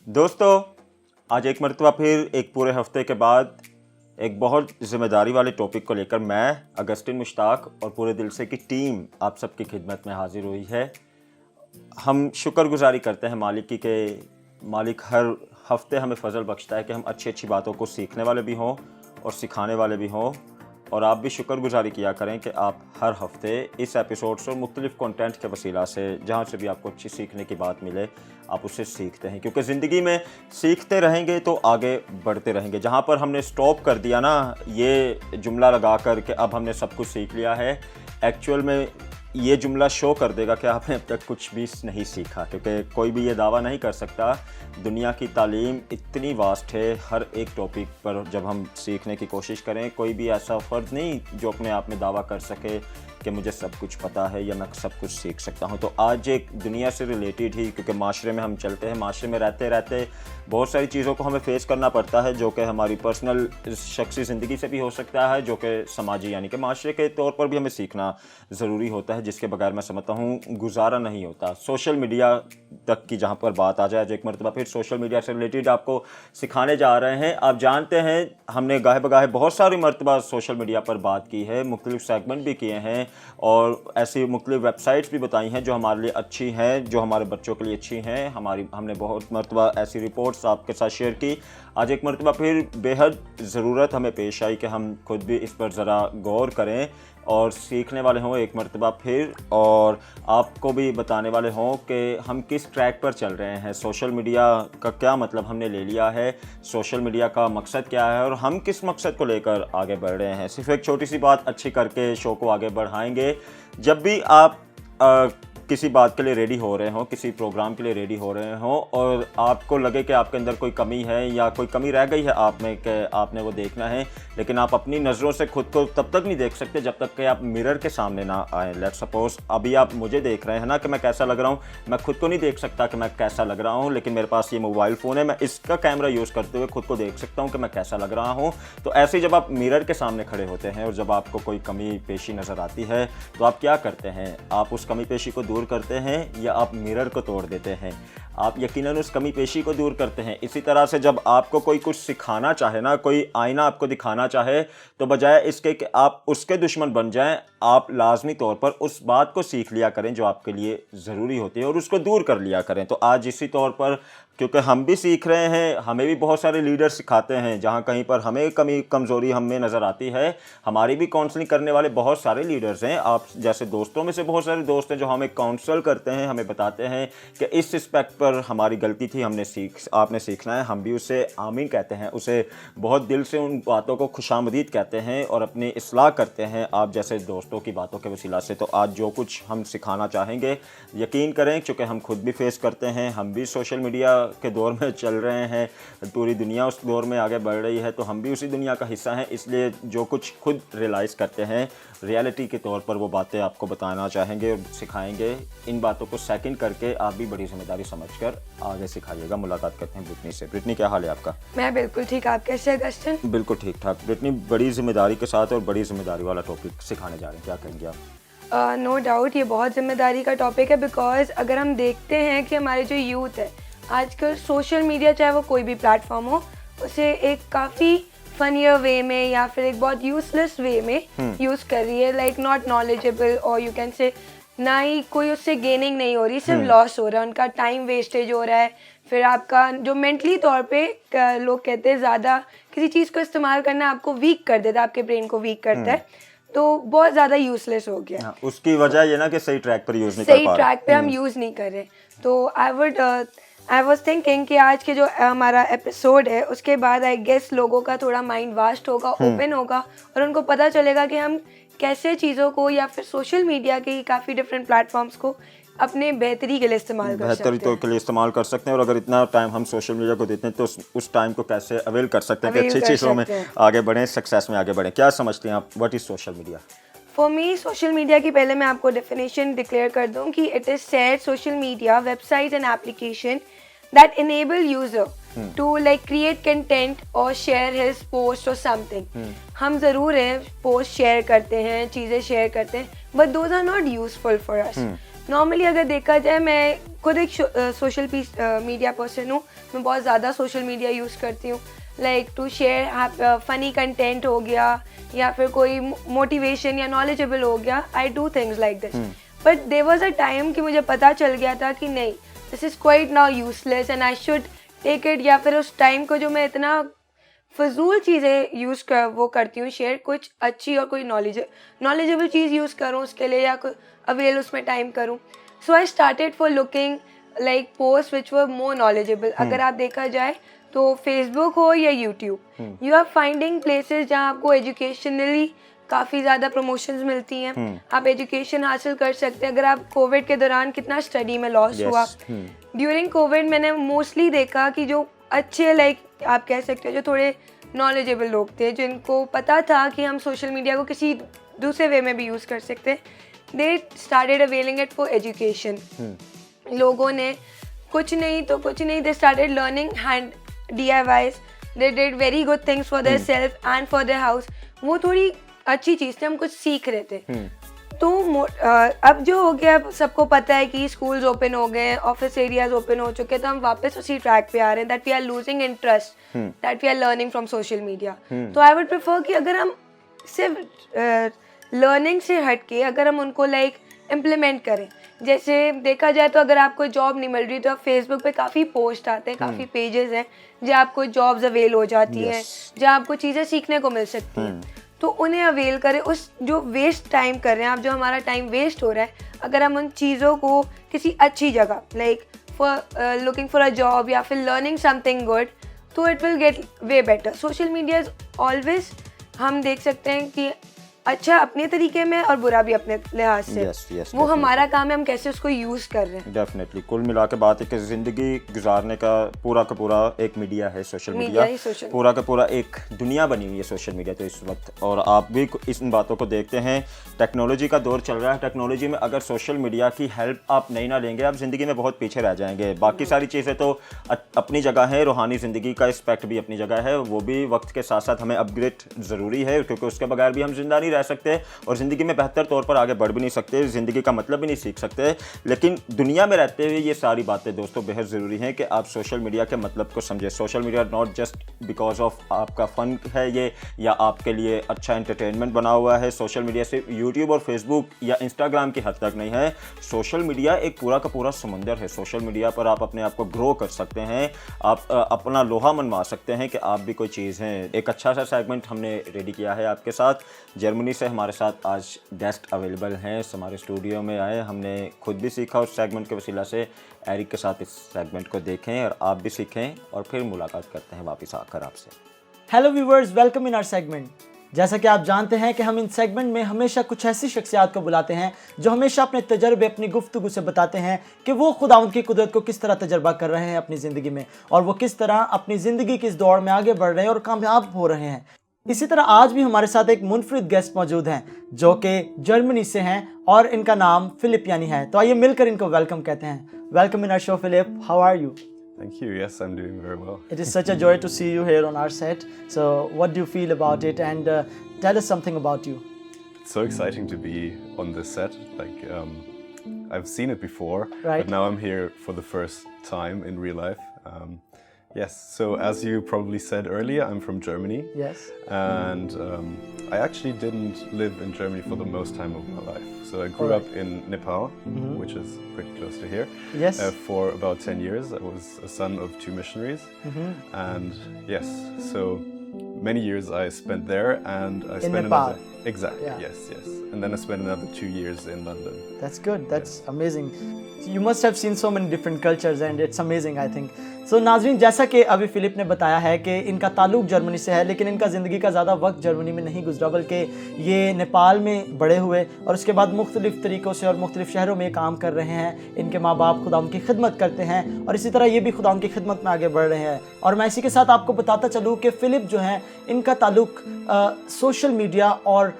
दोस्तों, आज एक मरतबा फिर एक पूरे हफ्ते के बाद एक बहुत ज़िम्मेदारी वाले टॉपिक को लेकर मैं अगस्टिन मुश्ताक और पूरे दिल से की टीम आप सबकी खिदमत में हाजिर हुई है। हम शुक्रगुजारी करते हैं मालिक की कि मालिक हर हफ्ते हमें फ़ज़ल बख्शता है कि हम अच्छी अच्छी बातों को सीखने वाले भी हों और सिखाने वाले भी हों। और आप भी शुक्रगुजारी किया करें कि आप हर हफ्ते इस एपिसोड से मुख्तलिफ़ कंटेंट के वसीला से जहाँ से भी आपको अच्छी सीखने की बात मिले आप उससे सीखते हैं, क्योंकि ज़िंदगी में सीखते रहेंगे तो आगे बढ़ते रहेंगे। जहाँ पर हमने स्टॉप कर दिया ना ये जुमला लगा कर कि अब हमने सब कुछ सीख लिया है, एक्चुअल में ये जुमला शो कर देगा कि आपने अब तक कुछ भी नहीं सीखा, क्योंकि कोई भी ये दावा नहीं कर सकता। दुनिया की तालीम इतनी वास्ट है, हर एक टॉपिक पर जब हम सीखने की कोशिश करें कोई भी ऐसा फ़र्द नहीं जो अपने आप में दावा कर सके कि मुझे सब कुछ पता है या मैं सब कुछ सीख सकता हूं। तो आज एक दुनिया से रिलेटेड ही, क्योंकि माशरे में हम चलते हैं, माशरे में रहते रहते बहुत सारी चीज़ों को हमें फेस करना पड़ता है जो कि हमारी पर्सनल शख्सी ज़िंदगी से भी हो सकता है, जो कि समाजी यानी कि माशरे के तौर पर भी हमें सीखना ज़रूरी होता है, जिसके बगैर मैं समझता हूँ गुजारा नहीं होता। सोशल मीडिया तक की जहाँ पर बात आ जाए, जो एक मरतबा फिर सोशल मीडिया से रिलेटेड आपको सिखाने जा रहे हैं। आप जानते हैं हमने गाहे बगाहे बहुत सारी मरतबा सोशल मीडिया पर बात की है, मुख्तलिफ सेगमेंट भी किए हैं और ऐसी मुख्तलिफ वेबसाइट्स भी बताई हैं जो हमारे लिए अच्छी हैं, जो हमारे बच्चों के लिए अच्छी हैं। हमने बहुत मरतबा ऐसी रिपोर्ट्स आपके साथ शेयर की। आज एक मरतबा फिर बेहद ज़रूरत हमें पेश आई कि हम खुद भी इस पर ज़रा गौर करें और सीखने वाले हों एक मरतबा फिर, और आपको भी बताने वाले हों कि हम किस ट्रैक पर चल रहे हैं। सोशल मीडिया का क्या मतलब हमने ले लिया है, सोशल मीडिया का मकसद क्या है और हम किस मकसद को लेकर आगे बढ़ रहे हैं। सिर्फ एक छोटी सी बात अच्छी करके शो को आगे बढ़ाएंगे। जब भी आप किसी बात के लिए रेडी हो रहे हो, किसी प्रोग्राम के लिए रेडी हो रहे हो और आपको लगे कि आपके अंदर कोई कमी है या कोई कमी रह गई है आप में कि आपने वो देखना है, लेकिन आप अपनी नज़रों से खुद को तब तक नहीं देख सकते जब तक कि आप मिरर के सामने ना आए। लेट्स सपोज अभी आप मुझे देख रहे हैं ना कि मैं कैसा लग रहा हूँ, मैं खुद को नहीं देख सकता कि मैं कैसा लग रहा हूँ, लेकिन मेरे पास ये मोबाइल फ़ोन है, मैं इसका कैमरा यूज़ करते हुए खुद को देख सकता हूँ कि मैं कैसा लग रहा हूँ। तो ऐसे जब आप मिरर के सामने खड़े होते हैं और जब आपको कोई कमी पेशी नज़र आती है तो आप क्या करते हैं? आप उस कमी पेशी को दूर करते हैं या आप मिरर को तोड़ देते हैं? आप यकीनन उस कमी पेशी को दूर करते हैं। इसी तरह से जब आपको कोई कुछ सिखाना चाहे ना, कोई आईना आपको दिखाना चाहे, तो बजाय इसके कि आप उसके दुश्मन बन जाएं, आप लाजमी तौर पर उस बात को सीख लिया करें जो आपके लिए ज़रूरी होती है और उसको दूर कर लिया करें। तो आज इसी तौर पर, क्योंकि हम भी सीख रहे हैं, हमें भी बहुत सारे लीडर सिखाते हैं, जहाँ कहीं पर हमें कमी कमज़ोरी हमें नज़र आती है, हमारी भी काउंसलिंग करने वाले बहुत सारे लीडर्स हैं। आप जैसे दोस्तों में से बहुत सारे दोस्त हैं जो हमें काउंसल करते हैं, हमें बताते हैं कि इस एस्पेक्ट पर हमारी गलती थी, आपने सीखना है। हम भी उसे आमीन कहते हैं, उसे बहुत दिल से उन बातों को खुशामदीद कहते हैं और अपनी इस्लाह करते हैं आप जैसे दोस्तों की बातों के वसीला से। तो आज जो कुछ हम सिखाना चाहेंगे, यकीन करें चूँकि हम खुद भी फेस करते हैं, हम भी सोशल मीडिया के दौर में चल रहे हैं, पूरी दुनिया उस दौर में आगे बढ़ रही है, तो हम भी उसी दुनिया का हिस्सा हैं। इसलिए जो कुछ खुद रियलाइज़ करते हैं रियलिटी के तौर पर वो बातें आपको बताना चाहेंगे और सिखाएंगे। इन बातों को सेकंड करके आप भी बड़ी जिम्मेदारी समझकर आगे सिखाइएगा। मुलाकात करते हैं ब्रिटनी से। ब्रिटनी, क्या हाल है आपका? मैं बिल्कुल ठीक, आप कैसे हैं अगस्टिन? बिल्कुल ठीक ठाक। ब्रिटनी, बड़ी जिम्मेदारी के साथ और बड़ी जिम्मेदारी वाला टॉपिक सिखाने जा रहे हैं, क्या कहेंगे आप? नो डाउट ये बहुत जिम्मेदारी का टॉपिक है, बिकॉज अगर हम देखते हैं कि हमारे जो यूथ है आजकल सोशल मीडिया, चाहे वो कोई भी प्लेटफॉर्म हो, उसे एक काफ़ी फनियर वे में या फिर एक बहुत यूजलेस वे में यूज़ कर रही है, लाइक नॉट नॉलेजेबल, और यू कैन से ना ही कोई उससे गेनिंग नहीं हो रही, सिर्फ लॉस हो रहा है, उनका टाइम वेस्टेज हो रहा है। फिर आपका जो मेंटली तौर पे लोग कहते हैं ज़्यादा किसी चीज़ को इस्तेमाल करना आपको वीक कर देता है, आपके ब्रेन को वीक करता है, तो बहुत ज़्यादा यूजलेस हो गया। हाँ, उसकी वजह ये ना कि सही ट्रैक पर यूज़ नहीं कर पा रहे, सही ट्रैक पे हम यूज़ नहीं कर रहे। तो आई वॉज थिंकिंग कि आज के जो हमारा एपिसोड है उसके बाद आई गेस लोगों का थोड़ा माइंड वास्ट होगा, ओपन होगा, और उनको पता चलेगा कि हम कैसे चीज़ों को या फिर सोशल मीडिया के काफ़ी डिफरेंट प्लेटफॉर्म्स को अपने बेहतरी के लिए इस्तेमाल कर सकते हैं, बेहतरी के लिए इस्तेमाल कर सकते हैं। और अगर इतना टाइम हम सोशल मीडिया को देते हैं तो उस टाइम को कैसे अवेल कर सकते हैं कि अच्छी चीज़ों में आगे बढ़ें, सक्सेस में आगे बढ़ें। क्या समझते हैं आप, what is social media? For me social media की पहले मैं आपको डेफिनेशन डिक्लेयर कर दूं कि it is said social media website and application that enable user to like create content or share his post or something. हम ज़रूर हैं पोस्ट शेयर करते हैं, चीज़ें शेयर करते हैं, but those are not useful for us. Normally अगर देखा जाए, मैं खुद एक सोशल मीडिया पर्सन हूँ, मैं बहुत ज़्यादा सोशल मीडिया यूज़ करती हूँ, like to share funny content हो गया या फिर कोई मोटिवेशन या नॉलेजेबल हो गया, I do things like this. But there was a time कि मुझे पता चल गया था कि नहीं, this is quite now useless and I should take it, या फिर उस टाइम को जो मैं इतना फजूल चीज़ें वो करती हूँ शेयर, कुछ अच्छी और कोई नॉलेजेबल चीज़ यूज़ करूँ उसके लिए या कोई अवेल उसमें टाइम करूँ. So I started for looking like post which were more knowledgeable. अगर आप देखा जाए तो फेसबुक हो या YouTube, you are finding places जहाँ आपको एजुकेशनली काफ़ी ज़्यादा प्रमोशंस मिलती हैं, आप एजुकेशन हासिल कर सकते हैं. अगर आप कोविड के दौरान कितना स्टडी में लॉस हुआ, ड्यूरिंग कोविड मैंने मोस्टली देखा कि जो अच्छे लाइक आप कह सकते हो जो थोड़े नॉलेजेबल लोग थे, जिनको पता था कि हम सोशल मीडिया को किसी दूसरे वे में भी यूज़ कर सकते हैं, they started availing it for education. लोगों ने कुछ नहीं they started learning hand DIYs, they did very good things for their self and for their house. वो थोड़ी अच्छी चीज़ थी, हम कुछ सीख रहे थे. तो अब जो हो गया, अब सबको पता है कि स्कूल्स ओपन हो गए, ऑफिस एरियाज ओपन हो चुके हैं, तो हम वापस उसी ट्रैक पे आ रहे हैं, that we are losing interest, that we are learning from social media. तो आई वुड प्रेफर कि अगर हम सिर्फ लर्निंग से हट के अगर हम उनको लाइक इम्प्लीमेंट करें. जैसे देखा जाए तो अगर आपको जॉब नहीं मिल रही तो आप फेसबुक पे काफ़ी पोस्ट आते हैं, काफ़ी पेजेस हैं जहाँ आपको जॉब्स अवेल हो जाती हैं, जहाँ आपको चीज़ें सीखने को मिल सकती हैं. तो उन्हें अवेल करें. उस जो वेस्ट टाइम कर रहे हैं आप, जो हमारा टाइम वेस्ट हो रहा है, अगर हम उन चीज़ों को किसी अच्छी जगह like for looking for a job या फिर लर्निंग समथिंग गुड, तो it will get way better. Social media is always, हम देख सकते हैं कि अच्छा अपने तरीके में और बुरा भी अपने लिहाज से. वो हमारा काम है, हम कैसे उसको यूज़ कर रहे हैं. डेफिनेटली. कुल मिला के बात है कि ज़िंदगी गुजारने का पूरा एक मीडिया है सोशल मीडिया. पूरा का पूरा एक दुनिया बनी हुई है सोशल मीडिया तो इस वक्त. और आप भी इन बातों को देखते हैं, टेक्नोलॉजी का दौर चल रहा है. टेक्नोलॉजी में अगर सोशल मीडिया की हेल्प आप नहीं ना लेंगे, आप ज़िंदगी में बहुत पीछे रह जाएंगे. बाकी सारी चीज़ें तो अपनी जगह है, रूहानी ज़िंदगी का एस्पेक्ट भी अपनी जगह है, वो भी वक्त के साथ साथ हमें अपग्रेड ज़रूरी है, क्योंकि उसके बगैर भी हम जिंदा नहीं रह सकते और ज़िंदगी में बेहतर तौर पर आगे बढ़ भी नहीं सकते, ज़िंदगी का मतलब भी नहीं सीख सकते. लेकिन दुनिया में रहते हुए ये सारी बातें दोस्तों बेहद ज़रूरी हैं कि आप सोशल मीडिया के मतलब को समझें. Social media not just because of आपका फ़न है ये, या आपके लिए अच्छा एंटरटेनमेंट बना हुआ है. सोशल मीडिया सिर्फ यूट्यूब और फेसबुक या इंस्टाग्राम की हद तक नहीं है. सोशल मीडिया एक पूरा का पूरा समुंदर है. सोशल मीडिया पर आप अपने आप को ग्रो कर सकते हैं, आप अपना लोहा मनवा सकते हैं कि आप भी कोई चीज़ हैं. एक अच्छा सा सेगमेंट हमने रेडी किया है आपके साथ. जर्मनी से हमारे साथ आज गेस्ट अवेलेबल हैं, हमारे स्टूडियो में आए. हमने खुद भी सीखा उस सेगमेंट के वसीला से. एरिक के साथ इस सेगमेंट को देखें और आप भी सीखें और फिर मुलाकात करते हैं वापस आकर आपसे. Hello viewers, welcome in our segment. जैसा कि आप जानते हैं कि हम इन सेगमेंट में हमेशा कुछ ऐसी शख्सियात को बुलाते हैं जो हमेशा अपने तजर्बे, अपनी गुफ्तगू से बताते हैं कि वो खुदावंद की कुदरत को किस तरह तजर्बा कर रहे हैं अपनी ज़िंदगी में, और वो किस तरह अपनी ज़िंदगी की इस दौड़ में आगे बढ़ रहे हैं और कामयाब हो रहे हैं. इसी तरह आज भी हमारे साथ एक मुनफरिद गेस्ट मौजूद हैं जो कि जर्मनी से हैं और इनका नाम फिलिप यानी है. तो आइए मिलकर इनको वेलकम कहते हैं. Welcome in our show Philip, how are you? Thank you. Yes, I'm doing very well. It is such a joy to see you here on our set. So what do you feel about it, and tell us something about you. It's so exciting to be on this set. Like I've seen it before, Right. but now I'm here for the first time in real life. Yes, so as you probably said earlier, I'm from Germany. Yes. And I actually didn't live in Germany for the most time of my life. So I grew up in Nepal, which is pretty close to here. Yes. For about 10 years. I was a son of 2 missionaries. And yes, so many years I spent there, and I spent Nepal. Exactly, Yeah. yes. And then I spent another 2 years in London. That's good. That's amazing. You must have seen so many different cultures, and it's amazing, I think. So नाज़रीन, जैसा कि अभी Philip ने बताया है कि इनका ताल्लुक जर्मनी से है, लेकिन इनका ज़िंदगी का ज़्यादा वक्त जर्मनी में नहीं गुजरा, बल्कि ये नेपाल में बड़े हुए और उसके बाद मुख्तलिफ़ तरीक़ों से और मुख्तलिफ़ शहरों में काम कर रहे हैं. इनके माँ बाप खुदा उनकी खिदमत करते हैं और इसी तरह ये भी खुदा उनकी खिदमत में आगे बढ़ रहे हैं. और मैं इसी के साथ आपको बताता चलूँ कि फिलिप जो हैं, इनका ताल्लुक सोशल मीडिया और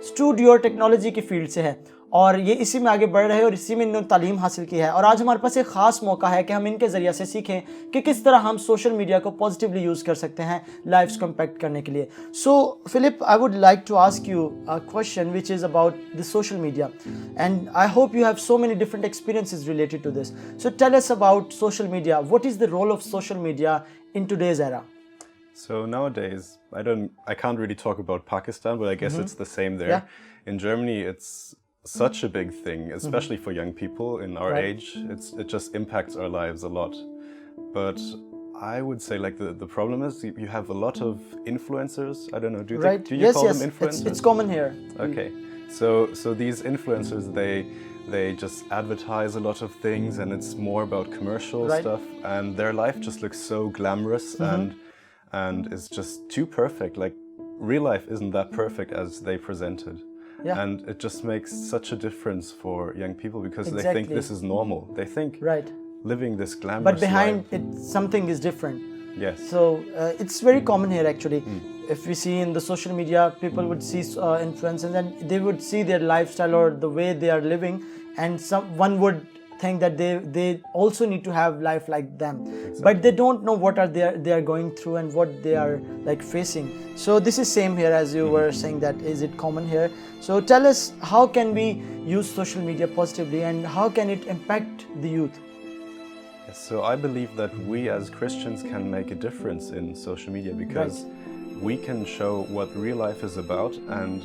स्टूडियो टेक्नोलॉजी की फील्ड से है. और ये इसी में आगे बढ़ रहे हैं और इसी में इन्होंने तालीम हासिल की है। और आज हमारे पास एक ख़ास मौका है कि हम इनके ज़रिए से सीखें कि किस तरह हम सोशल मीडिया को पॉजिटिवली यूज़ कर सकते हैं लाइफ्स को इम्पैक्ट करने के लिए। So Philip, I would like to ask you a question which is about the social media, and I hope you have so many different experiences related to this. So tell us about social media, what is the role of social media in today's era? So nowadays, I can't really talk about Pakistan, but I guess it's the same there. Yeah. In Germany, it's such a big thing, especially for young people in our Right. age. It just impacts our lives a lot. But I would say like the problem is you have a lot of influencers. I don't know. Do you Right. do you Yes, call yes. them influencers? It's common here. Okay, so these influencers, they just advertise a lot of things, and it's more about commercial Right. stuff, and their life just looks so glamorous and is just too perfect. Like real life isn't that perfect as they presented. Yeah. And it just makes such a difference for young people because they Exactly. think this is normal. They think Right. living this glamorous But behind life. it, something is different. Yes. So it's very common here actually. If we see in the social media, people would see influencers and they would see their lifestyle or the way they are living, and one would think that they also need to have life like them, but they don't know what they are going through and what they are like facing. So this is same here as you were saying, that is it common here. So tell us, how can we use social media positively and how can it impact the youth? Yes, so I believe that we as Christians can make a difference in social media because we can show what real life is about, and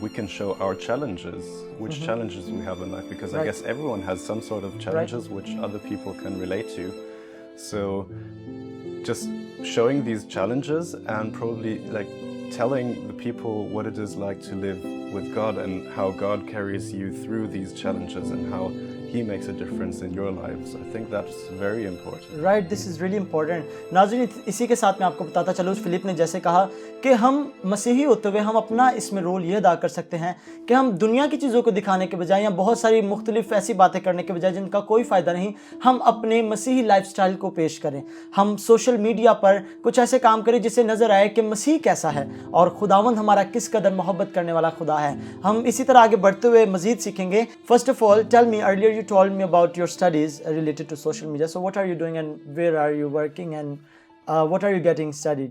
we can show our challenges, which challenges we have in life, because I Right. guess everyone has some sort of challenges which other people can relate to. So just showing these challenges and probably like telling the people what it is like to live with God and how God carries you through these challenges and how He makes a difference in your lives. I think that's very important. Right, this is really important. नाज़रीन, इसी के साथ मैं आपको बताता चलूँ, Philip ने जैसे कहा कि हम मसीही होते हुए हम अपना इसमें रोल ये अदा कर सकते हैं कि हम दुनिया की चीज़ों को दिखाने के बजाय या बहुत सारी मुख्तलिफ ऐसी बातें करने के बजाय जिनका कोई फ़ायदा नहीं, हम अपने मसीही लाइफस्टाइल को पेश करें। हम सोशल मीडिया पर कुछ ऐसे काम करें जिससे नज़र आए कि मसीह कैसा है और खुदावंद हमारा किस कदर मोहब्बत करने वाला खुदा है। हम इसी तरह आगे बढ़ते हुए मज़ीद सीखेंगे। First of all, tell me, earlier you told me about your studies related to social media. So what are you doing and where are you working and what are you getting studied?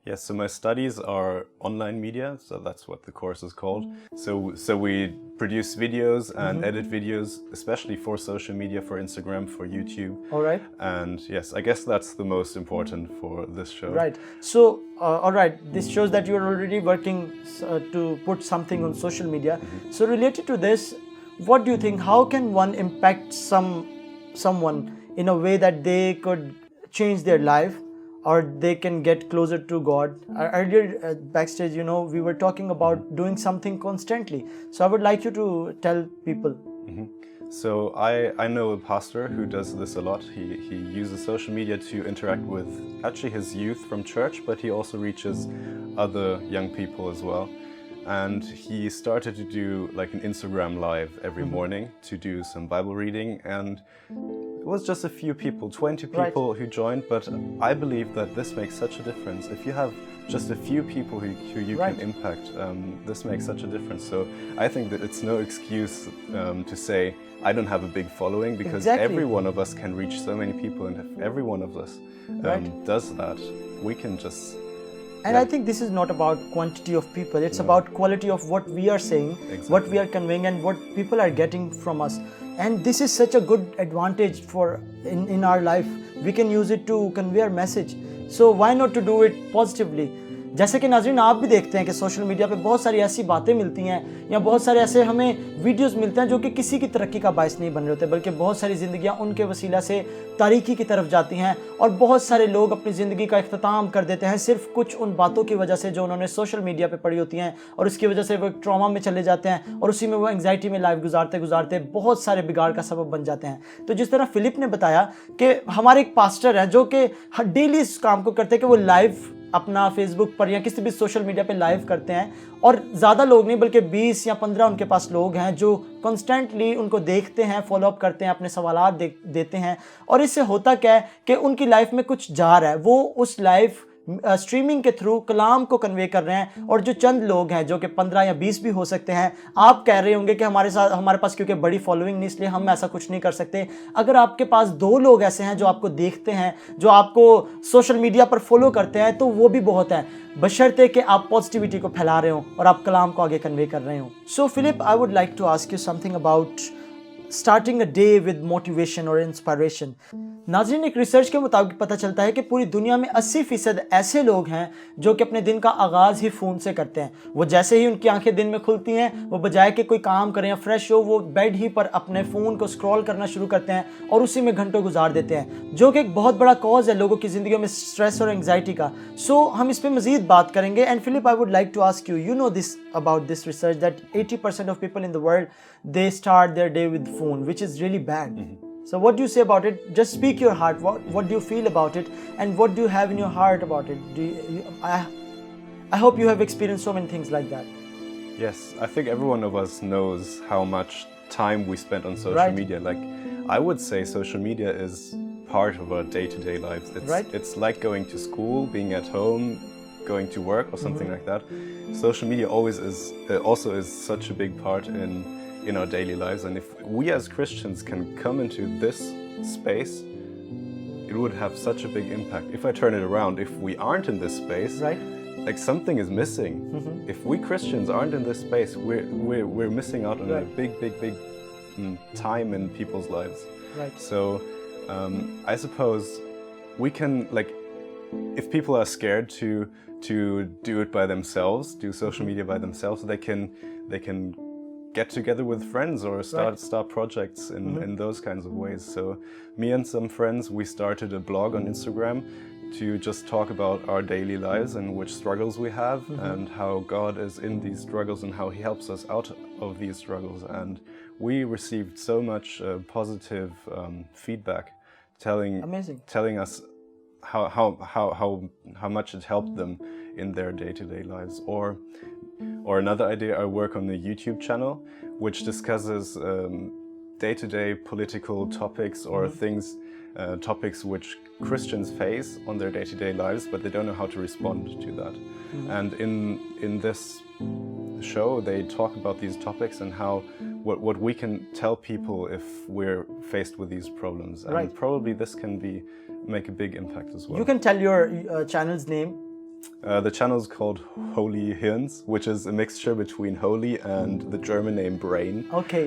Yes, so my studies are online media, so that's what the course is called. So we produce videos and edit videos, especially for social media, for Instagram, for YouTube. All right. And yes, I guess that's the most important for this show. Right. So, all right, this shows that you're already working to put something on social media. So related to this, what do you think, how can one impact someone in a way that they could change their life or they can get closer to God? Earlier backstage, we were talking about doing something constantly. So I would like you to tell people. So I know a pastor who does this a lot. He uses social media to interact with actually his youth from church, but he also reaches other young people as well. And he started to do like an Instagram live every morning to do some Bible reading, and it was just a few people, 20 people who joined, but I believe that this makes such a difference. If you have just a few people who you can impact, this makes such a difference. So I think that it's no excuse to say I don't have a big following, because every one of us can reach so many people, and if every one of us does that, we can just... And I think this is not about quantity of people, it's about quality of what we are saying, what we are conveying and what people are getting from us. And this is such a good advantage for in our life. We can use it to convey our message. So why not to do it positively? जैसे कि नाज़रीन, आप भी देखते हैं कि social media पे बहुत सारी ऐसी बातें मिलती हैं या बहुत सारे ऐसे हमें वीडियोस मिलते हैं जो कि किसी की तरक्की का बायस नहीं बन रहे होते, बल्कि बहुत सारी ज़िंदगियां उनके वसीला से तारीकी की तरफ जाती हैं और बहुत सारे लोग अपनी ज़िंदगी का इख्तिताम कर देते हैं सिर्फ कुछ उन बातों की वजह से जो उन्होंने सोशल मीडिया पर पढ़ी होती हैं, और उसकी वजह से वो ट्रॉमा में चले जाते हैं और उसी में वो एंग्जाइटी में लाइफ गुजारते गुजारते बहुत सारे बिगाड़ का सबब बन जाते हैं। तो जिस तरह फिलिप ने बताया कि हमारे एक पास्टर हैं जो कि डेली इस काम को करते हैं कि वो लाइव अपना फेसबुक पर या किसी भी सोशल मीडिया पे लाइव करते हैं, और ज़्यादा लोग नहीं बल्कि 20 या 15 उनके पास लोग हैं जो कॉन्स्टेंटली उनको देखते हैं, फॉलोअप करते हैं, अपने सवालात देते हैं। और इससे होता क्या है कि उनकी लाइफ में कुछ जा रहा है, वो उस लाइफ स्ट्रीमिंग के थ्रू कलाम को कन्वे कर रहे हैं। और जो चंद लोग हैं जो कि 15 या 20 भी हो सकते हैं, आप कह रहे होंगे कि हमारे पास क्योंकि बड़ी फॉलोइंग नहीं इसलिए हम ऐसा कुछ नहीं कर सकते। अगर आपके पास 2 लोग ऐसे हैं जो आपको देखते हैं, जो आपको सोशल मीडिया पर फॉलो करते हैं, तो वो भी बहुत है, बशर्ते कि आप पॉजिटिविटी को फैला रहे हो और आप कलाम को आगे कन्वे कर रहे हो। So Philip, I would like to ask you something about starting a day with motivation और इंस्पायरेशन। नाज़रीन, एक रिसर्च के मुताबिक पता चलता है कि पूरी दुनिया में 80% ऐसे लोग हैं जो कि अपने दिन का आगाज़ ही फ़ोन से करते हैं। वो जैसे ही उनकी आंखें दिन में खुलती हैं, वो बजाय कि कोई काम करें या फ्रेश हो, वो बेड ही पर अपने फ़ोन को स्क्रॉल करना शुरू करते हैं और उसी में घंटों गुजार देते हैं, जो कि एक बहुत बड़ा कॉज है लोगों की ज़िंदगी में स्ट्रेस और एंग्जाइटी का। सो हम इस पर मज़ीद बात करेंगे। And Philip, I would like to ask you, you know this about this research that 80% of people in the world, they start their day with phone, which is really bad. So what do you say about it? Just speak your heart. What do you feel about it, and what do you have in your heart about it? I hope you have experienced so many things like that. Yes, I think every one of us knows how much time we spend on social Right. media. Like, I would say social media is part of our day-to-day lives. It's like going to school, being at home, going to work or something like that. Social media also is such a big part in our daily lives, and if we as Christians can come into this space, it would have such a big impact. If I turn it around, if we aren't in this space, Right. like something is missing. If we Christians aren't in this space, we're missing out on Right. a big time in people's lives. Right. So I suppose we can, like, if people are scared to do it by themselves, do social media by themselves, they can get together with friends or start projects in those kinds of ways. So me and some friends, we started a blog on Instagram to just talk about our daily lives and which struggles we have and how God is in these struggles and how He helps us out of these struggles. And we received so much positive feedback Amazing. telling us how much it helped them in their day-to-day lives. Or another idea, I work on a YouTube channel which discusses day-to-day political topics or topics which Christians face on their day-to-day lives, but they don't know how to respond to that. And in this show, they talk about these topics and how what we can tell people if we're faced with these problems. And Right. probably this can make a big impact as well. You can tell your channel's name. The channel is called Holy Hirns, which is a mixture between holy and the German name brain. Okay.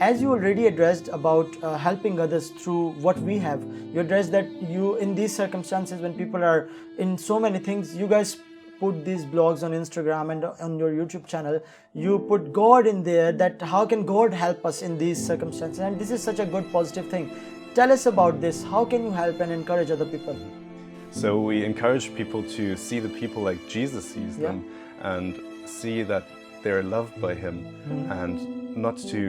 As you already addressed about helping others through what we have, you addressed that you, in these circumstances when people are in so many things, you guys put these blogs on Instagram and on your YouTube channel. You put God in there, that how can God help us in these circumstances, and this is such a good positive thing. Tell us about this. How can you help and encourage other people? So we encourage people to see the people like Jesus sees them and see that they're loved by Him, and not to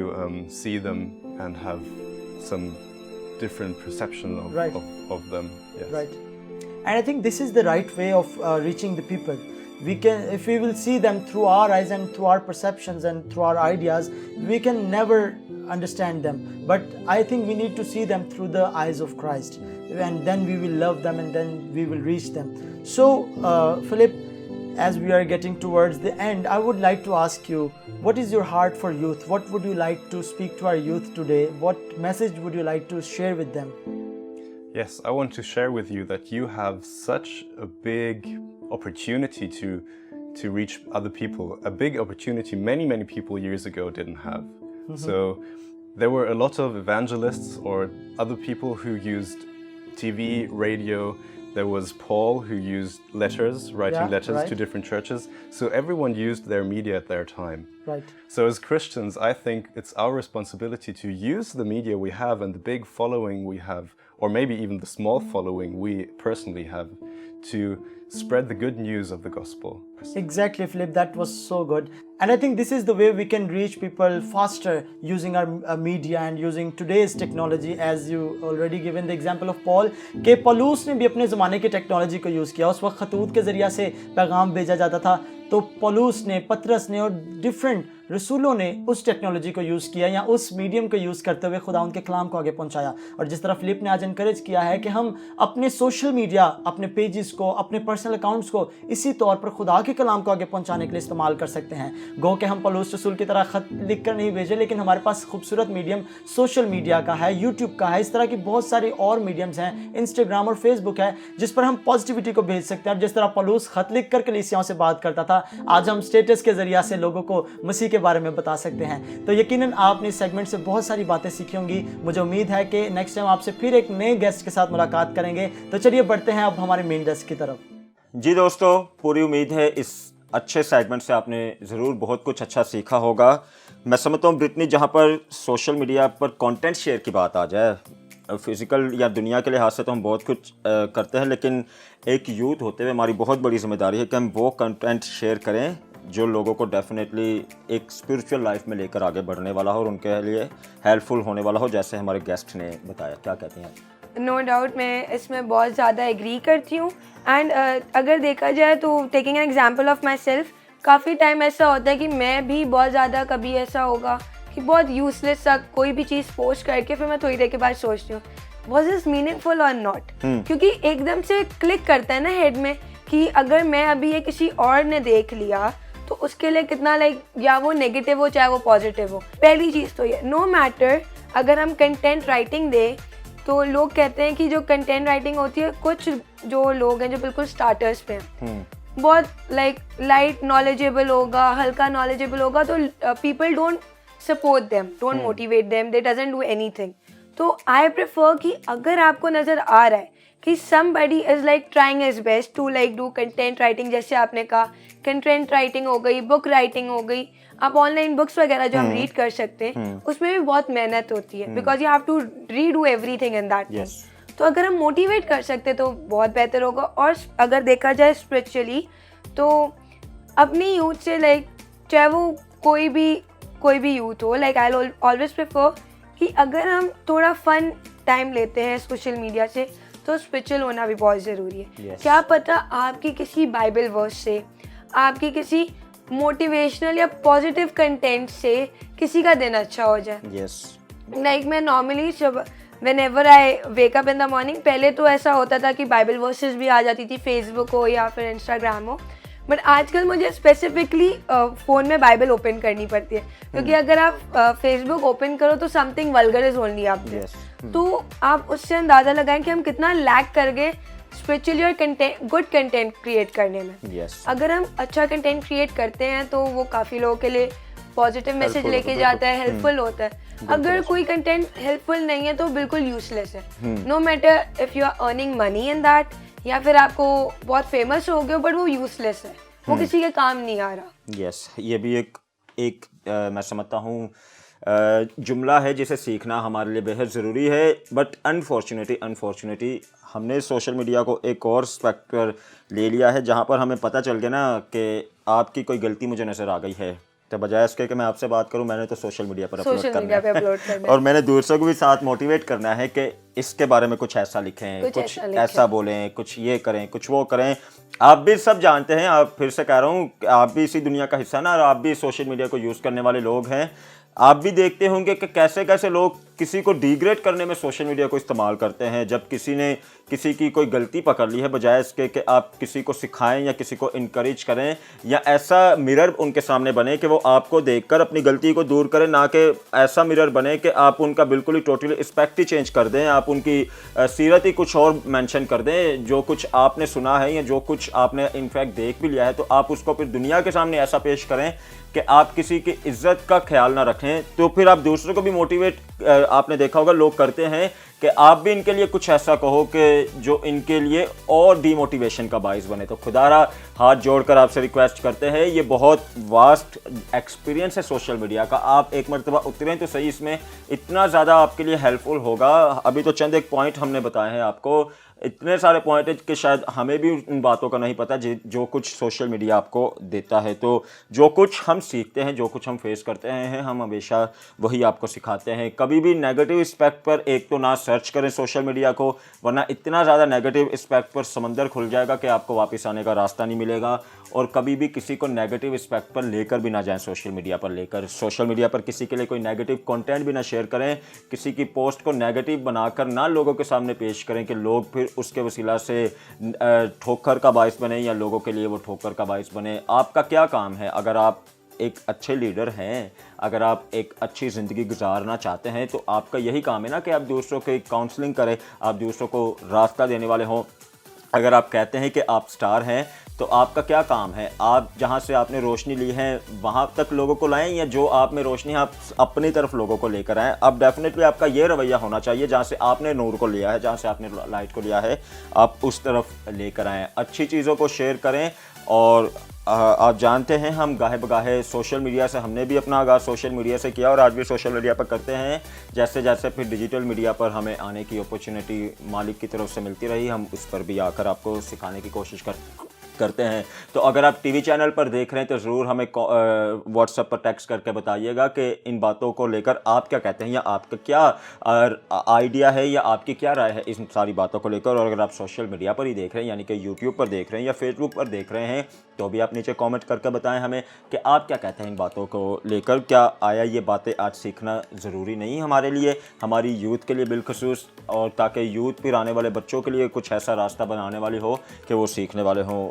see them and have some different perception of them. Yes. Right. And I think this is the right way of reaching the people. We can, if we will see them through our eyes and through our perceptions and through our ideas, we can never understand them. But I think we need to see them through the eyes of Christ, and then we will love them and then we will reach them. So, Philip, as we are getting towards the end, I would like to ask you, what is your heart for youth? What would you like to speak to our youth today? What message would you like to share with them? Yes, I want to share with you that you have such a big opportunity to reach other people, a big opportunity many people years ago didn't have. So there were a lot of evangelists or other people who used TV, radio. There was Paul who used letters, writing letters to different churches. So everyone used their media at their time. Right. So as Christians, I think it's our responsibility to use the media we have and the big following we have, or maybe even the small following we personally have, to spread the good news of the gospel. Exactly, Philip, that was so good. And I think this is the way we can reach people faster using our media and using today's technology, as you already given the example of Paul, कि पौलुस ने भी अपने ज़माने की technology को use किया. उस वक्त खतूत के ज़रिए से पैगाम भेजा जाता था, तो पौलुस ने, पतरस ने और डिफरेंट रसूलों ने उस टेक्नोलॉजी को यूज़ किया या उस मीडियम को यूज़ करते हुए खुदा उनके कलाम को आगे पहुंचाया. और जिस तरह फिलिप ने आज इनकरेज किया है कि हम अपने सोशल मीडिया, अपने पेजेस को, अपने पर्सनल अकाउंट्स को इसी तौर पर खुदा के कलाम को आगे पहुंचाने के लिए इस्तेमाल कर सकते हैं. गो कि हम पौलुस रसूल की तरह ख़त लिख कर नहीं भेजे, लेकिन हमारे पास खूबसूरत मीडियम सोशल मीडिया का है, यूट्यूब का है, इस तरह की बहुत सारी और मीडियम्स हैं, इंस्टाग्राम और फेसबुक है, जिस पर हम पॉजिटिविटी को भेज सकते हैं. और जिस तरह पौलुस ख़त लिख कर कलीसियाओं से बात करता था, आज हम स्टेटस के ज़रिए से लोगों को मसीह के बारे में बता सकते हैं. तो यकीनन आपने इस सेगमेंट से बहुत सारी बातें सीखी होंगी. मुझे उम्मीद है कि नेक्स्ट टाइम आपसे फिर एक नए गेस्ट के साथ मुलाकात करेंगे. तो चलिए बढ़ते हैं अब हमारे मेन डेस्क की तरफ. जी दोस्तों, पूरी उम्मीद है इस अच्छे सेगमेंट से आपने ज़रूर बहुत कुछ अच्छा सीखा होगा. मैं समझता हूँ ब्रिटनी, जहाँ पर सोशल मीडिया पर कंटेंट शेयर की बात आ जाए, फिज़िकल या दुनिया के लिहाज से तो हम बहुत कुछ करते हैं, लेकिन एक यूथ होते हुए हमारी बहुत बड़ी जिम्मेदारी है कि हम वो कंटेंट शेयर करें जो लोगों को डेफिनेटली एक स्पिरिचुअल लाइफ में लेकर आगे बढ़ने वाला हो और उनके लिए हेल्पफुल होने वाला हो, जैसे हमारे गेस्ट ने बताया. क्या कहती हैं? नो डाउट मैं इसमें बहुत ज़्यादा एग्री करती हूँ. एंड अगर देखा जाए तो taking an example of my self, काफ़ी टाइम ऐसा होता है कि मैं भी बहुत ज़्यादा, कभी ऐसा होगा कि बहुत यूजलेस सा कोई भी चीज़ पोस्ट करके फिर मैं थोड़ी देर के बाद सोचती हूँ वॉज इज मीनिंगफुल और नॉट, क्योंकि एकदम से क्लिक करता है ना हेड में कि अगर मैं अभी ये किसी और ने देख लिया तो उसके लिए कितना लाइक, या वो नेगेटिव हो चाहे वो पॉजिटिव हो. पहली चीज़ तो ये, नो मैटर अगर हम कंटेंट राइटिंग दें तो लोग कहते हैं कि जो कंटेंट राइटिंग होती है, कुछ जो लोग हैं जो बिल्कुल स्टार्टर्स पे हैं, बहुत लाइट नॉलेजेबल होगा, हल्का नॉलेजेबल होगा, तो people don't support them, don't motivate them, they doesn't do anything. तो आई प्रेफर कि अगर आपको नज़र आ रहा है कि somebody is like trying his best to like do content writing, जैसे आपने कहा कंटेंट राइटिंग हो गई, बुक राइटिंग हो गई, आप ऑनलाइन बुक्स वगैरह जो हम रीड कर सकते हैं उसमें भी बहुत मेहनत होती है, because you have to redo everything in that thing. तो अगर हम मोटिवेट कर सकते तो बहुत बेहतर होगा. और अगर देखा जाए स्पिरिचुअली तो अपनी यूथ से लाइक, चाहे वो कोई भी यूथ हो, लाइक आई ऑलवेज प्रेफर कि अगर हम थोड़ा फन टाइम लेते हैं सोशल मीडिया से तो स्पिरिचुअल होना भी बहुत ज़रूरी है. क्या पता आपकी किसी बाइबल वर्स से, आपकी किसी मोटिवेशनल या पॉजिटिव कंटेंट से किसी का दिन अच्छा हो जाए. लाइक मैं नॉर्मली जब whenever I wake up in the morning, पहले तो ऐसा होता था कि बाइबल वर्सेस भी आ जाती थी, फेसबुक हो या फिर इंस्टाग्राम हो, बट आजकल मुझे स्पेसिफिकली फ़ोन में बाइबल ओपन करनी पड़ती है, क्योंकि अगर आप फेसबुक ओपन करो तो समथिंग वल्गर इज ओनली आप देयर. तो आप उससे अंदाज़ा लगाएं कि हम कितना लैक कर गए स्पिरिचुअली और गुड कंटेंट क्रिएट करने में. अगर हम अच्छा कंटेंट क्रिएट करते हैं तो वो काफ़ी लोगों के लिए पॉजिटिव मैसेज लेके जाता है, हेल्पफुल होता है. अगर कोई कंटेंट हेल्पफुल नहीं है तो बिल्कुल यूजलेस है. No matter if you are earning money in that, या फिर आपको बहुत फेमस हो गए बट वो यूजलेस है, वो किसी के काम नहीं आ रहा. ये भी एक मैं समझता हूँ जुमला है जिसे सीखना हमारे लिए बेहद ज़रूरी है. बट अनफॉर्चुनेटली हमने सोशल मीडिया को एक और एस्पेक्ट पर ले लिया है, जहाँ पर हमें पता चल गया ना कि आपकी कोई गलती मुझे नज़र आ गई है, तो बजाय इसके कि मैं आपसे बात करूं, मैंने तो सोशल मीडिया पर अपलोड करना है और मैंने दूसरों को भी साथ मोटिवेट करना है कि इसके बारे में कुछ ऐसा लिखें, कुछ ऐसा बोलें, कुछ ये करें, कुछ वो करें. आप भी सब जानते हैं, आप फिर से कह रहा हूँ, आप भी इसी दुनिया का हिस्सा ना, और आप भी सोशल मीडिया को यूज़ करने वाले लोग हैं. आप भी देखते होंगे कि कैसे कैसे लोग किसी को डिग्रेड करने में सोशल मीडिया को इस्तेमाल करते हैं. जब किसी ने किसी की कोई गलती पकड़ ली है, बजाय इसके कि आप किसी को सिखाएं या किसी को इनकरेज करें या ऐसा मिरर उनके सामने बने कि वो आपको देखकर अपनी गलती को दूर करें, ना कि ऐसा मिरर बने कि आप उनका बिल्कुल ही टोटली एस्पेक्ट ही चेंज कर दें, आप उनकी सीरत ही कुछ और मेंशन कर दें. जो कुछ आपने सुना है या जो कुछ आपने इनफैक्ट देख भी लिया है, तो आप उसको फिर दुनिया के सामने ऐसा पेश करें कि आप किसी की इज्जत का ख्याल ना रखें. तो फिर आप दूसरों को भी मोटिवेट, आपने देखा होगा लोग करते हैं कि आप भी इनके लिए कुछ ऐसा कहो कि जो इनके लिए और डीमोटिवेशन का बाइस बने। तो खुदारा हाथ जोड़कर आपसे रिक्वेस्ट करते हैं, ये बहुत वास्ट एक्सपीरियंस है सोशल मीडिया का, आप एक मरतबा उतरें तो सही, इसमें इतना ज़्यादा आपके लिए हेल्पफुल होगा। अभी तो चंद एक पॉइंट हमने बताए हैं आपको, इतने सारे पॉइंट है कि शायद हमें भी उन बातों का नहीं पता जो कुछ सोशल मीडिया आपको देता है। तो जो कुछ हम सीखते हैं, जो कुछ हम फेस करते हैं, हम हमेशा वही आपको सिखाते हैं। कभी भी नेगेटिव एस्पेक्ट पर एक तो ना सर्च करें सोशल मीडिया को, वरना इतना ज़्यादा नेगेटिव एस्पेक्ट पर समंदर खुल जाएगा कि आपको वापस आने का रास्ता नहीं मिलेगा। और कभी भी किसी को नेगेटिव एस्पेक्ट पर लेकर भी ना जाएं, सोशल मीडिया पर किसी के लिए कोई नेगेटिव कंटेंट भी ना शेयर करें, किसी की पोस्ट को नेगेटिव बनाकर ना लोगों के सामने पेश करें कि लोग फिर उसके वसीला से ठोकर का बाइस बने या लोगों के लिए वो ठोकर का बाइस बने। आपका क्या काम है? अगर आप एक अच्छे लीडर हैं, अगर आप एक अच्छी ज़िंदगी गुजारना चाहते हैं, तो आपका यही काम है ना कि आप दूसरों की काउंसलिंग करें, आप दूसरों को रास्ता देने वाले हों। अगर आप कहते हैं कि आप स्टार हैं, तो आपका क्या काम है? आप जहाँ से आपने रोशनी ली है वहाँ तक लोगों को लाएं, या जो आप में रोशनी है आप अपनी तरफ लोगों को लेकर आएँ। अब डेफिनेटली आपका ये रवैया होना चाहिए, जहाँ से आपने नूर को लिया है, जहाँ से आपने लाइट को लिया है, आप उस तरफ लेकर आएँ। अच्छी चीज़ों को शेयर करें। और आप जानते हैं हम गाहे बगाहे सोशल मीडिया से, हमने भी अपना आगाज़ सोशल मीडिया से किया और आज भी सोशल मीडिया पर करते हैं। जैसे जैसे फिर डिजिटल मीडिया पर हमें आने की अपॉर्चुनिटी मालिक की तरफ से मिलती रही, हम उस पर भी आकर आपको सिखाने की कोशिश करते हैं। तो अगर आप टीवी चैनल पर देख रहे हैं तो ज़रूर हमें व्हाट्सएप पर टेक्स्ट करके बताइएगा कि इन बातों को लेकर आप क्या कहते हैं, या आपका क्या आइडिया है, या आपकी क्या राय है इन सारी बातों को लेकर। और अगर आप सोशल मीडिया पर ही देख रहे हैं, यानी कि यूट्यूब पर देख रहे हैं या फेसबुक पर देख रहे हैं, तो भी आप नीचे कमेंट करके बताएं हमें कि आप क्या कहते हैं इन बातों को लेकर। क्या आया ये बातें आज सीखना ज़रूरी नहीं हमारे लिए, हमारी यूथ के लिए बिलखसूस, और ताकि यूथ फिर आने वाले बच्चों के लिए कुछ ऐसा रास्ता बनाने वाली हो कि वो सीखने वाले हों।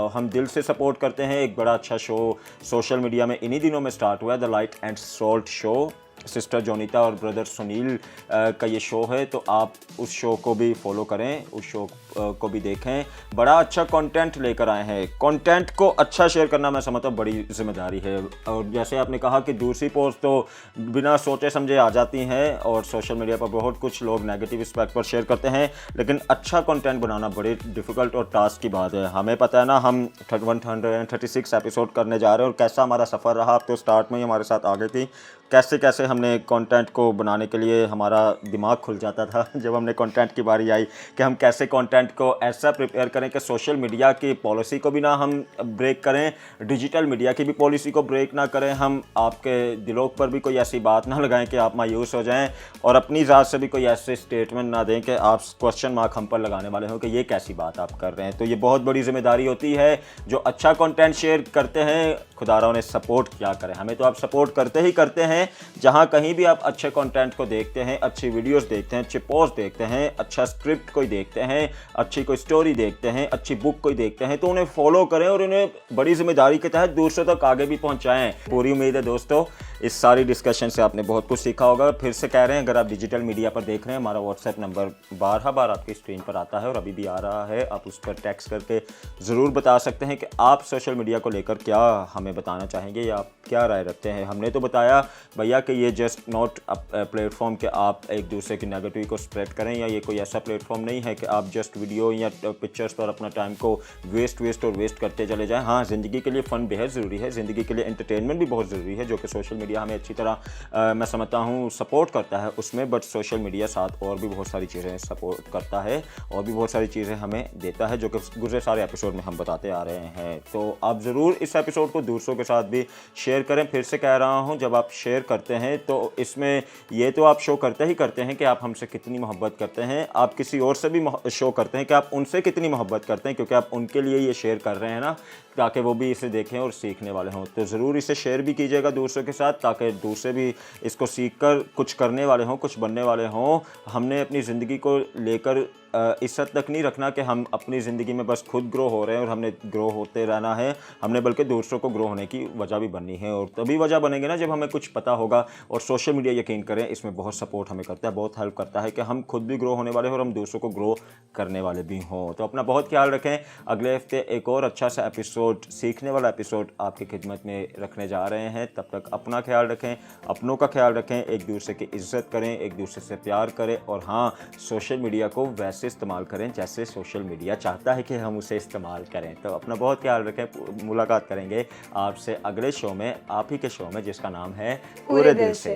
हम दिल से सपोर्ट करते हैं। एक बड़ा अच्छा शो सोशल मीडिया में इन्हीं दिनों में स्टार्ट हुआ है, the light and salt show. Sister Jonita और ब्रदर सुनील का ये शो है, तो आप उस शो को भी फॉलो करें, उस शो को भी देखें। बड़ा अच्छा कंटेंट लेकर आए हैं। कंटेंट को अच्छा शेयर करना मैं समझता हूँ बड़ी जिम्मेदारी है। और जैसे आपने कहा कि दूसरी पोस्ट तो बिना सोचे समझे आ जाती हैं, और सोशल मीडिया पर बहुत कुछ लोग नेगेटिव एस्पेक्ट पर शेयर करते हैं, लेकिन अच्छा कंटेंट बनाना बड़ी डिफ़िकल्ट और टास्क की बात है। हमें पता है ना, हम 136 एपिसोड करने जा रहे हैं, और कैसा हमारा सफ़र रहा। आप तो स्टार्ट में ही हमारे साथ आ गई थी, कैसे कैसे हमने कंटेंट को बनाने के लिए हमारा दिमाग खुल जाता था जब हमने कंटेंट की बारी आई कि हम कैसे कंटेंट को ऐसा प्रिपेयर करें कि सोशल मीडिया की पॉलिसी को भी ना हम ब्रेक करें, डिजिटल मीडिया की भी पॉलिसी को ब्रेक ना करें, हम आपके दिलों पर भी कोई ऐसी बात ना लगाएं कि आप मायूस हो जाएं, और अपनी ज़ात से भी कोई ऐसे स्टेटमेंट ना दें कि आप क्वेश्चन मार्क हम पर लगाने वाले हो कि ये कैसी बात आप कर रहे हैं। तो ये बहुत बड़ी जिम्मेदारी होती है। जो अच्छा कंटेंट शेयर करते हैं, खुदारा उन्हें सपोर्ट क्या करें, हमें तो आप सपोर्ट करते ही करते हैं। जहां कहीं भी आप अच्छे कंटेंट को देखते हैं, अच्छी वीडियोस देखते हैं, अच्छे पोस्ट देखते हैं, अच्छा स्क्रिप्ट कोई देखते हैं, अच्छी कोई स्टोरी देखते हैं, अच्छी बुक कोई देखते हैं, तो उन्हें फॉलो करें और उन्हें बड़ी जिम्मेदारी के तहत दूसरों तक आगे भी पहुंचाएं। पूरी उम्मीद है दोस्तों इस सारी डिस्कशन से आपने बहुत कुछ सीखा होगा। फिर से कह रहे हैं, अगर आप डिजिटल मीडिया पर देख रहे हैं, हमारा व्हाट्सएप नंबर बार आपकी स्क्रीन पर आता है और अभी भी आ रहा है। आप उस पर टेक्स्ट करके ज़रूर बता सकते हैं कि आप सोशल मीडिया को लेकर क्या हमें बताना चाहेंगे या आप क्या राय रखते हैं। हमने तो बताया भैया कि ये जस्ट नॉट प्लेटफॉर्म कि आप एक दूसरे की नेगेटिव को स्प्रेड करें, या ये कोई ऐसा प्लेटफॉर्म नहीं है कि आप जस्ट वीडियो या पिक्चर्स पर अपना टाइम को वेस्ट करते चले जाएं। हाँ, ज़िंदगी के लिए फ़न बेहद ज़रूरी है, ज़िंदगी के लिए एंटरटेनमेंट भी बहुत ज़रूरी है, जो कि सोशल मीडिया हमें अच्छी तरह मैं समझता हूँ सपोर्ट करता है उसमें। बट सोशल मीडिया साथ और भी बहुत सारी चीज़ें सपोर्ट करता है और भी बहुत सारी चीज़ें हमें देता है, जो कि गुज़रे सारे एपिसोड में हम बताते आ रहे हैं। तो आप ज़रूर इस एपिसोड को दूसरों के साथ भी शेयर करें। फिर से कह रहा हूँ, जब आप शेयर करते हैं तो इसमें ये तो आप शो करते ही करते हैं कि आप हमसे कितनी मोहब्बत करते हैं, आप किसी और से भी शो करते हैं कि आप उनसे कितनी मोहब्बत करते हैं, क्योंकि आप उनके लिए ये शेयर कर रहे हैं ना, ताकि वो भी इसे देखें और सीखने वाले हों। तो ज़रूर इसे शेयर भी कीजिएगा दूसरों के साथ, ताकि दूसरे भी इसको सीख कर कुछ करने वाले हों, कुछ बनने वाले हों। हमने अपनी ज़िंदगी को लेकर इस हद तक नहीं रखना कि हम अपनी ज़िंदगी में बस खुद ग्रो हो रहे हैं और हमने ग्रो होते रहना है, हमने बल्कि दूसरों को ग्रो होने की वजह भी बननी है। और तभी वजह बनेंगे ना जब हमें कुछ पता होगा। और सोशल मीडिया यकीन करें इसमें बहुत सपोर्ट हमें करता है, बहुत हेल्प करता है कि हम खुद भी ग्रो होने वाले हों और हम दूसरों को ग्रो करने वाले भी हों। तो अपना बहुत ख्याल रखें। अगले हफ्ते एक और अच्छा सा एपिसोड, सीखने वाला एपिसोड आपकी खिदमत में रखने जा रहे हैं। तब तक अपना ख्याल रखें, अपनों का ख्याल रखें, एक दूसरे की इज्जत करें, एक दूसरे से प्यार करें और हाँ, सोशल मीडिया को वैसे इस्तेमाल करें जैसे सोशल मीडिया चाहता है कि हम उसे इस्तेमाल करें। तो अपना बहुत ख्याल रखें। मुलाकात करेंगे आपसे अगले शो में, आप ही के शो में जिसका नाम है पूरे दिल से।